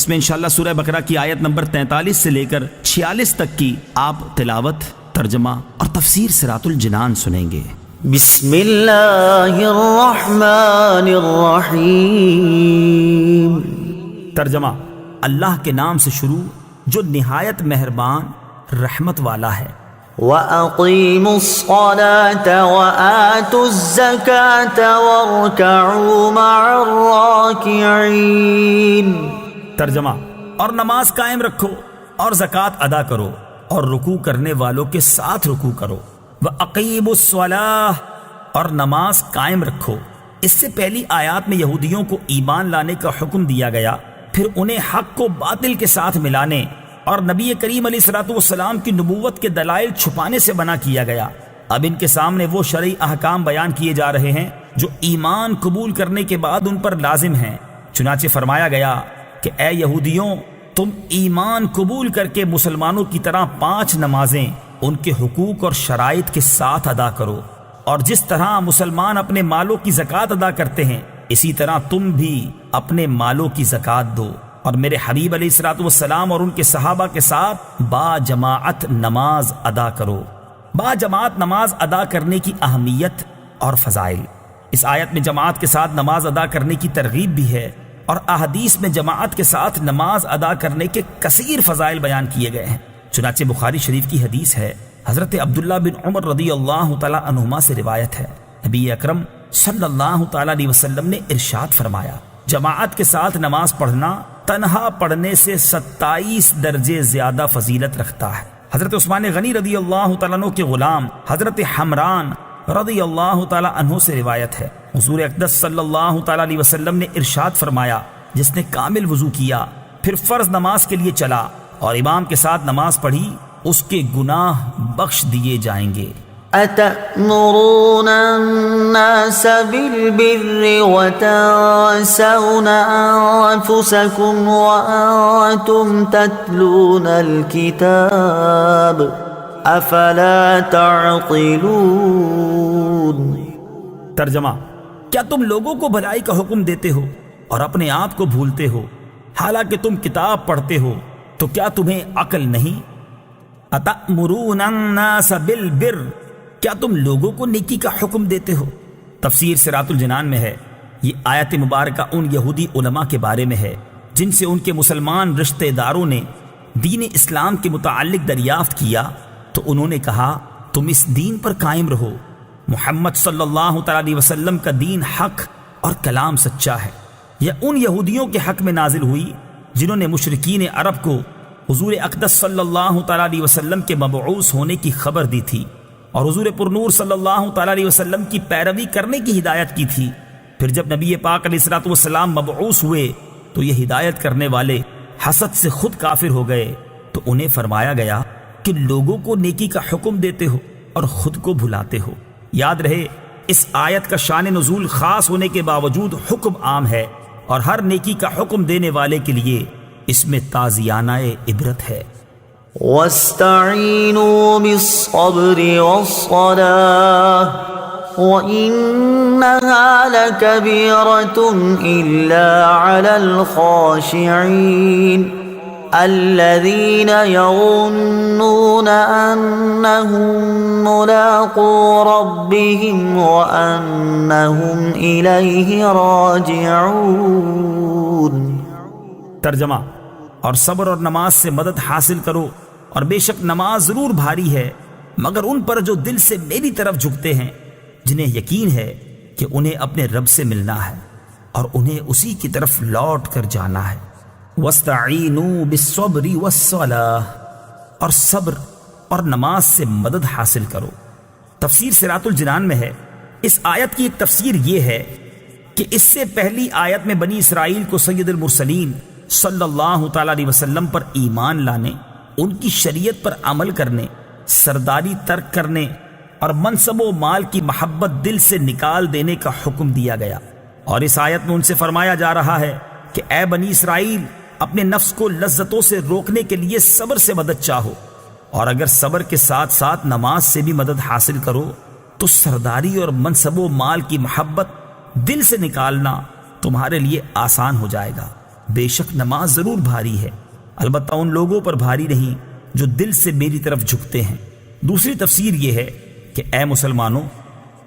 اس میں انشاءاللہ سورہ بقرہ کی آیت نمبر 43 سے لے کر 46 تک کی آپ تلاوت، ترجمہ اور تفسیر صراط الجنان سنیں گے۔ بسم اللہ الرحمن الرحیم۔ ترجمہ: اللہ کے نام سے شروع جو نہایت مہربان رحمت والا ہے۔ وَأَقِيمُوا الصَّلَاةَ وَآتُوا الزَّكَاةَ وَارْكَعُوا مَعَ الرَّاكِعِينَ۔ ترجمہ: اور نماز قائم رکھو اور زکوٰۃ ادا کرو اور رکوع کرنے والوں کے ساتھ رکوع کرو۔ وَأَقِيمُوا الصَّلَاةَ، اور نماز قائم رکھو۔ اس سے پہلی آیات میں یہودیوں کو ایمان لانے کا حکم دیا گیا، پھر انہیں حق کو باطل کے ساتھ ملانے اور نبی کریم علیہ الصلوۃ والسلام کی نبوت کے دلائل چھپانے سے منع کیا گیا۔ اب ان کے سامنے وہ شرعی احکام بیان کیے جا رہے ہیں جو ایمان قبول کرنے کے بعد ان پر لازم ہیں۔ چنانچہ فرمایا گیا کہ اے یہودیوں، تم ایمان قبول کر کے مسلمانوں کی طرح 5 نمازیں ان کے حقوق اور شرائط کے ساتھ ادا کرو، اور جس طرح مسلمان اپنے مالوں کی زکوٰۃ ادا کرتے ہیں اسی طرح تم بھی اپنے مالوں کی زکوٰۃ دو، اور میرے حبیب علیہ الصلوۃ والسلام اور ان کے صحابہ کے ساتھ با جماعت نماز ادا کرو۔ با جماعت نماز ادا کرنے کی اہمیت اور فضائل۔ اس آیت میں جماعت کے ساتھ نماز ادا کرنے کی ترغیب بھی ہے، اور احادیث میں جماعت کے ساتھ نماز ادا کرنے کے کثیر فضائل بیان کیے گئے ہیں۔ چنانچہ بخاری شریف کی حدیث ہے، حضرت عبداللہ بن عمر رضی اللہ تعالی عنہما سے روایت ہے، نبی اکرم صلی اللہ تعالی علیہ وسلم نے ارشاد فرمایا، جماعت کے ساتھ نماز پڑھنا تنہا پڑھنے سے 27 درجے زیادہ فضیلت رکھتا ہے۔ حضرت عثمان غنی رضی اللہ تعالیٰ عنہ کے غلام حضرت حمران رضی اللہ تعالیٰ عنہ سے روایت ہے، حضور اقدس صلی اللہ تعالیٰ علیہ وسلم نے ارشاد فرمایا، جس نے کامل وضو کیا پھر فرض نماز کے لیے چلا اور امام کے ساتھ نماز پڑھی، اس کے گناہ بخش دیے جائیں گے۔ أَتَأْمُرُونَ النَّاسَ بِالْبِرِّ وَتَنْسَوْنَ أَنفُسَكُمْ وَأَنْتُمْ تَتْلُونَ الْكِتَابَ أَفَلَا تَعْقِلُونَ۔ ترجمہ: کیا تم لوگوں کو بھلائی کا حکم دیتے ہو اور اپنے آپ کو بھولتے ہو، حالانکہ تم کتاب پڑھتے ہو، تو کیا تمہیں عقل نہیں؟ أَتَأْمُرُونَ النَّاسَ بِالْبِرِّ، کیا تم لوگوں کو نیکی کا حکم دیتے ہو؟ تفسیر صراط الجنان میں ہے، یہ آیت مبارکہ ان یہودی علماء کے بارے میں ہے جن سے ان کے مسلمان رشتہ داروں نے دین اسلام کے متعلق دریافت کیا تو انہوں نے کہا تم اس دین پر قائم رہو، محمد صلی اللہ تعالی علیہ وسلم کا دین حق اور کلام سچا ہے۔ یہ ان یہودیوں کے حق میں نازل ہوئی جنہوں نے مشرکین عرب کو حضور اقدس صلی اللہ تعالی علیہ وسلم کے مبعوث ہونے کی خبر دی تھی اور حضور پرنور صلی اللہ تعالی علیہ وسلم کی پیروی کرنے کی ہدایت کی تھی۔ پھر جب نبی پاک علیہ الصلوۃ والسلام مبعوث ہوئے تو یہ ہدایت کرنے والے حسد سے خود کافر ہو گئے، تو انہیں فرمایا گیا کہ لوگوں کو نیکی کا حکم دیتے ہو اور خود کو بھلاتے ہو۔ یاد رہے، اس آیت کا شان نزول خاص ہونے کے باوجود حکم عام ہے، اور ہر نیکی کا حکم دینے والے کے لیے اس میں تعزیانہ عبرت ہے۔ وَاسْتَعِينُوا بِالصَّبْرِ وَالصَّلَاةِ وَإِنَّهَا لَكَبِيرَةٌ إِلَّا عَلَى الْخَاشِعِينَ الَّذِينَ يَظُنُّونَ أَنَّهُم مُّلَاقُو رَبِّهِمْ وَأَنَّهُمْ إِلَيْهِ رَاجِعُونَ۔ ترجمہ: اور صبر اور نماز سے مدد حاصل کرو، اور بے شک نماز ضرور بھاری ہے مگر ان پر جو دل سے میری طرف جھکتے ہیں، جنہیں یقین ہے کہ انہیں اپنے رب سے ملنا ہے اور انہیں اسی کی طرف لوٹ کر جانا ہے۔ وَاسْتَعِينُوا بِالصَّبْرِ وَالصَّلَاةِ، اور صبر اور نماز سے مدد حاصل کرو۔ تفسیر صراط الجنان میں ہے، اس آیت کی ایک تفسیر یہ ہے کہ اس سے پہلی آیت میں بنی اسرائیل کو سید المرسلین صلی اللہ تعالی علیہ وسلم پر ایمان لانے، ان کی شریعت پر عمل کرنے، سرداری ترک کرنے اور منصب و مال کی محبت دل سے نکال دینے کا حکم دیا گیا، اور اس آیت میں ان سے فرمایا جا رہا ہے کہ اے بنی اسرائیل، اپنے نفس کو لذتوں سے روکنے کے لیے صبر سے مدد چاہو، اور اگر صبر کے ساتھ ساتھ نماز سے بھی مدد حاصل کرو تو سرداری اور منصب و مال کی محبت دل سے نکالنا تمہارے لیے آسان ہو جائے گا۔ بے شک نماز ضرور بھاری ہے، البتہ ان لوگوں پر بھاری نہیں جو دل سے میری طرف جھکتے ہیں۔ دوسری تفسیر یہ ہے کہ اے مسلمانوں،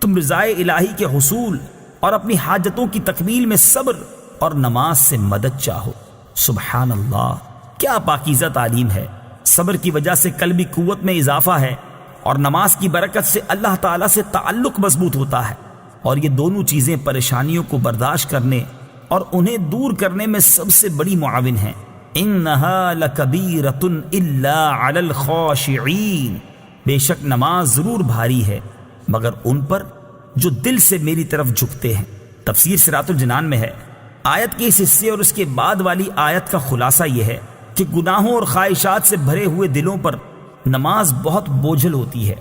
تم رضائے الہی کے حصول اور اپنی حاجتوں کی تکمیل میں صبر اور نماز سے مدد چاہو۔ سبحان اللہ، کیا پاکیزہ تعلیم ہے! صبر کی وجہ سے قلبی قوت میں اضافہ ہے، اور نماز کی برکت سے اللہ تعالیٰ سے تعلق مضبوط ہوتا ہے، اور یہ دونوں چیزیں پریشانیوں کو برداشت کرنے اور انہیں دور کرنے میں سب سے بڑی معاون ہیں۔ انہا لکبیرۃ الا علی الخاشعین، بے شک نماز ضرور بھاری ہے مگر ان پر جو دل سے میری طرف جھکتے ہیں۔ تفسیر صراط الجنان میں ہے، آیت کے اس حصے اور اس کے بعد والی آیت کا خلاصہ یہ ہے کہ گناہوں اور خواہشات سے بھرے ہوئے دلوں پر نماز بہت بوجھل ہوتی ہے،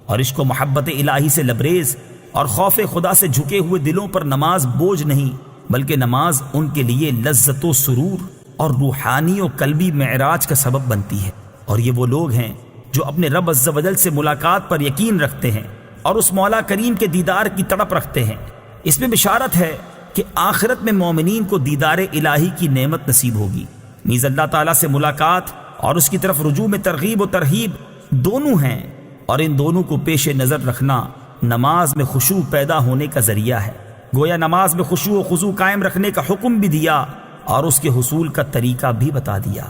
اور عشق و محبت الہی سے لبریز اور خوف خدا سے جھکے ہوئے دلوں پر نماز بوجھ نہیں، بلکہ نماز ان کے لیے لذت و سرور اور روحانی و قلبی معراج کا سبب بنتی ہے۔ اور یہ وہ لوگ ہیں جو اپنے رب عز و جل سے ملاقات پر یقین رکھتے ہیں اور اس مولا کریم کے دیدار کی تڑپ رکھتے ہیں۔ اس میں بشارت ہے کہ آخرت میں مومنین کو دیدار الہی کی نعمت نصیب ہوگی، نیز اللہ تعالیٰ سے ملاقات اور اس کی طرف رجوع میں ترغیب و ترہیب دونوں ہیں، اور ان دونوں کو پیش نظر رکھنا نماز میں خشوع پیدا ہونے کا ذریعہ ہے۔ گویا نماز میں خشوع و خضوع قائم رکھنے کا حکم بھی دیا اور اس کے حصول کا طریقہ بھی بتا دیا۔